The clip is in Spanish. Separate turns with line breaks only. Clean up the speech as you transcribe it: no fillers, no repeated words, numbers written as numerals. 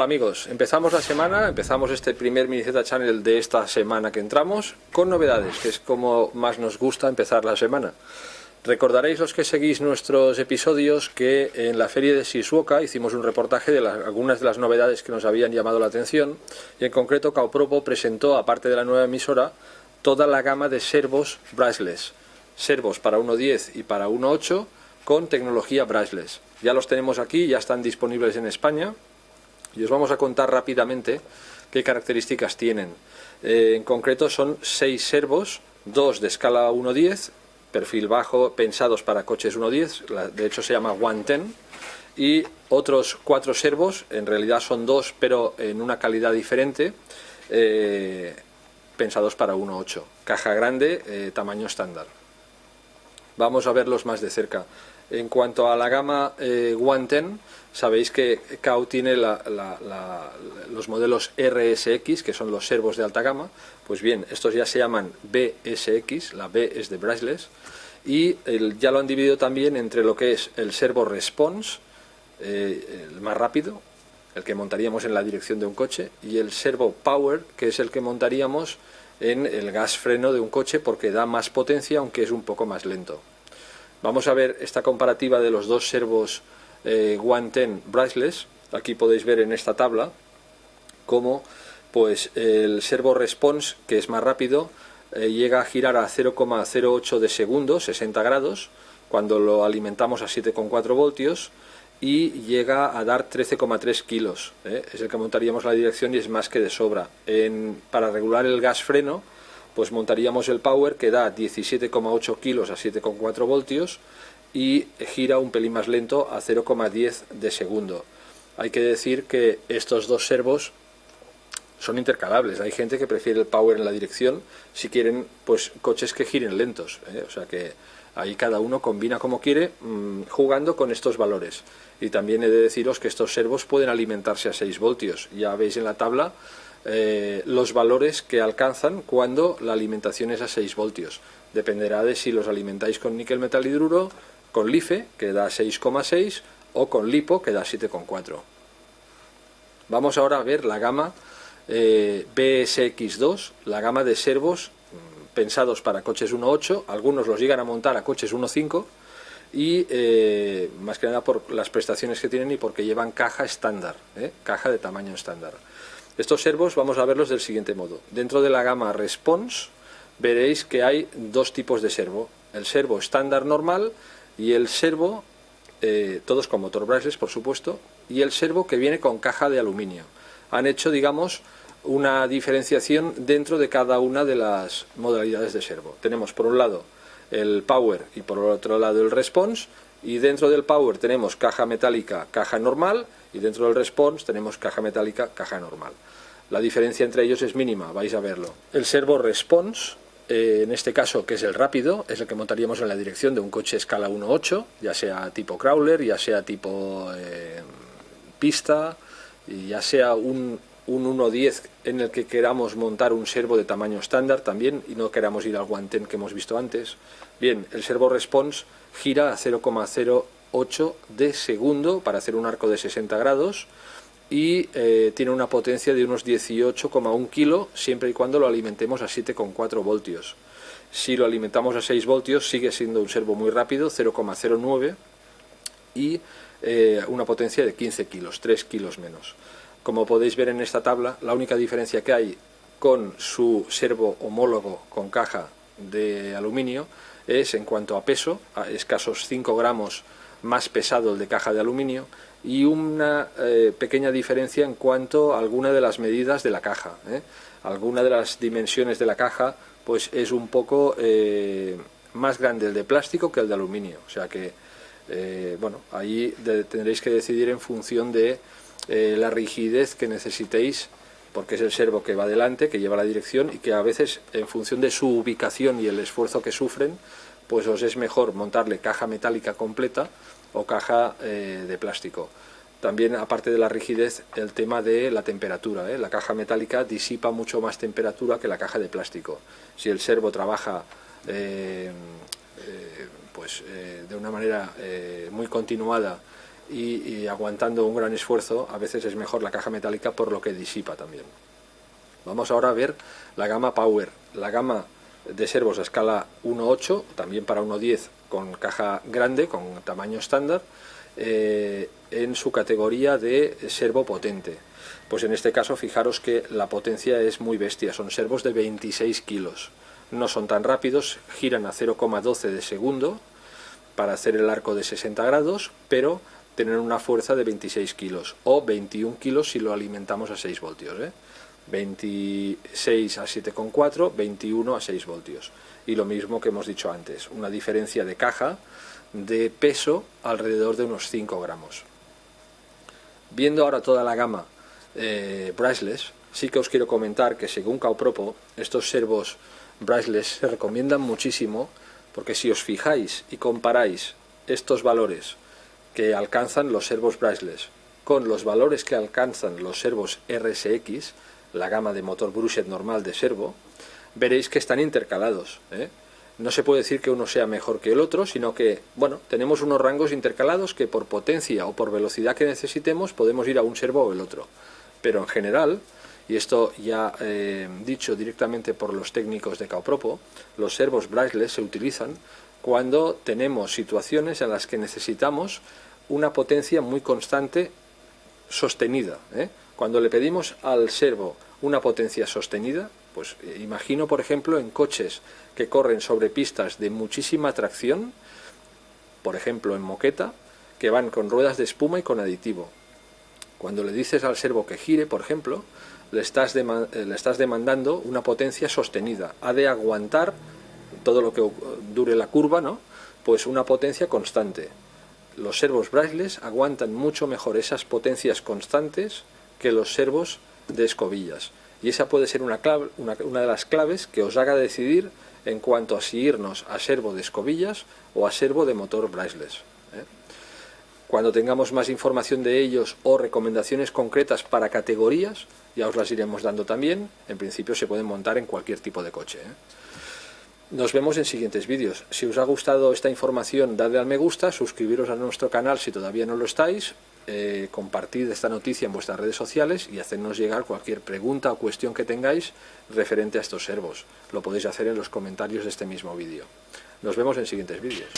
amigos, empezamos la semana, empezamos este primer Minizeta Channel de esta semana que entramos con novedades, que es como más nos gusta empezar la semana. Recordaréis los que seguís nuestros episodios que en la feria de Shizuoka hicimos un reportaje de algunas de las novedades que nos habían llamado la atención y en concreto Kaopropo presentó, aparte de la nueva emisora, toda la gama de servos brushless, servos para 1.10 y para 1.8 con tecnología brushless. Ya los tenemos aquí, ya están disponibles en España y os vamos a contar rápidamente qué características tienen. En concreto son 6 servos, 2 de escala 1.10, perfil bajo, pensados para coches 1.10, de hecho se llama 110, y otros 4 servos, en realidad son 2 pero en una calidad diferente, pensados para 1.8, caja grande, tamaño estándar. Vamos a verlos más de cerca. En cuanto a la gama 110, sabéis que Kao tiene los modelos RSX, que son los servos de alta gama. Pues bien, estos ya se llaman BSX, la B es de brushless, y ya lo han dividido también entre lo que es el servo response, el más rápido, el que montaríamos en la dirección de un coche, y el servo power, que es el que montaríamos en el gas freno de un coche porque da más potencia, aunque es un poco más lento. Vamos a ver esta comparativa de los dos servos 110 brushless. Aquí podéis ver en esta tabla cómo pues el servo response, que es más rápido, llega a girar a 0,08 de segundo, 60 grados, cuando lo alimentamos a 7,4 voltios, y llega a dar 13,3 kilos. Es el que montaríamos la dirección y es más que de sobra. Para regular el gas freno, pues montaríamos el power, que da 17,8 kilos a 7,4 voltios y gira un pelín más lento a 0,10 de segundo. Hay que decir que estos dos servos son intercalables. Hay gente que prefiere el power en la dirección si quieren pues coches que giren lentos, o sea que ahí cada uno combina como quiere, jugando con estos valores. Y también he de deciros que estos servos pueden alimentarse a 6 voltios. Ya veis en la tabla los valores que alcanzan cuando la alimentación es a 6 voltios. Dependerá de si los alimentáis con níquel metal hidruro, con LiFe, que da 6,6, o con LiPo, que da 7,4. Vamos ahora a ver la gama BSX2, la gama de servos pensados para coches 1.8, algunos los llegan a montar a coches 1.5 y más que nada por las prestaciones que tienen y porque llevan caja estándar, caja de tamaño estándar. Estos servos vamos a verlos del siguiente modo. Dentro de la gama Response veréis que hay dos tipos de servo, el servo estándar normal y el servo, todos con motor brushless por supuesto, y el servo que viene con caja de aluminio. Han hecho, digamos, una diferenciación dentro de cada una de las modalidades de servo. Tenemos por un lado el Power y por otro lado el Response, y dentro del Power tenemos caja metálica, caja normal, y dentro del Response tenemos caja metálica, caja normal. La diferencia entre ellos es mínima, vais a verlo. El servo Response, en este caso, que es el rápido, es el que montaríamos en la dirección de un coche escala 1.8, ya sea tipo crawler, ya sea tipo pista, y ya sea un 1.10 en el que queramos montar un servo de tamaño estándar también y no queramos ir al 110 que hemos visto antes. Bien, el servo response gira a 0,08 de segundo para hacer un arco de 60 grados y tiene una potencia de unos 18,1 kg siempre y cuando lo alimentemos a 7,4 voltios. Si lo alimentamos a 6 voltios sigue siendo un servo muy rápido, 0,09, y una potencia de 15 kilos, 3 kilos menos. Como podéis ver en esta tabla, la única diferencia que hay con su servo homólogo con caja de aluminio es en cuanto a peso, a escasos 5 gramos más pesado el de caja de aluminio, y una pequeña diferencia en cuanto a alguna de las medidas de la caja. Alguna de las dimensiones de la caja pues es un poco más grande el de plástico que el de aluminio, o sea que bueno, ahí tendréis que decidir en función de la rigidez que necesitéis, porque es el servo que va adelante, que lleva la dirección y que a veces en función de su ubicación y el esfuerzo que sufren, pues os es mejor montarle caja metálica completa o caja de plástico. También, aparte de la rigidez, el tema de la temperatura, la caja metálica disipa mucho más temperatura que la caja de plástico. Si el servo trabaja de una manera muy continuada y aguantando un gran esfuerzo, a veces es mejor la caja metálica por lo que disipa también. Vamos ahora a ver la gama Power, la gama de servos a escala 1.8, también para 1.10 con caja grande, con tamaño estándar, en su categoría de servo potente. Pues en este caso fijaros que la potencia es muy bestia, son servos de 26 kilos, no son tan rápidos, giran a 0,12 de segundo para hacer el arco de 60 grados, pero tienen una fuerza de 26 kilos o 21 kilos si lo alimentamos a 6 voltios, 26 a 7,4, 21 a 6 voltios. Y lo mismo que hemos dicho antes, una diferencia de caja de peso alrededor de unos 5 gramos. Viendo ahora toda la gama brushless, sí que os quiero comentar que según Kaupropo, estos servos brushless se recomiendan muchísimo, porque si os fijáis y comparáis estos valores que alcanzan los servos brushless con los valores que alcanzan los servos RSX, la gama de motor brushed normal de servo, veréis que están intercalados, No se puede decir que uno sea mejor que el otro, sino que, bueno, tenemos unos rangos intercalados que por potencia o por velocidad que necesitemos podemos ir a un servo o el otro. Pero en general, y esto ya dicho directamente por los técnicos de Kaupropo, los servos brushless se utilizan cuando tenemos situaciones en las que necesitamos una potencia muy constante sostenida. Cuando le pedimos al servo una potencia sostenida, pues imagino por ejemplo en coches que corren sobre pistas de muchísima tracción, por ejemplo en moqueta, que van con ruedas de espuma y con aditivo. Cuando le dices al servo que gire, por ejemplo, le estás demandando una potencia sostenida. Ha de aguantar todo lo que dure la curva, ¿no? Pues una potencia constante. Los servos brushless aguantan mucho mejor esas potencias constantes que los servos de escobillas. Y esa puede ser una de las claves que os haga decidir en cuanto a si irnos a servo de escobillas o a servo de motor brushless. Cuando tengamos más información de ellos o recomendaciones concretas para categorías, ya os las iremos dando también. En principio se pueden montar en cualquier tipo de coche. Nos vemos en siguientes vídeos. Si os ha gustado esta información, dadle al me gusta, suscribiros a nuestro canal si todavía no lo estáis, compartid esta noticia en vuestras redes sociales y hacernos llegar cualquier pregunta o cuestión que tengáis referente a estos servos. Lo podéis hacer en los comentarios de este mismo vídeo. Nos vemos en siguientes vídeos.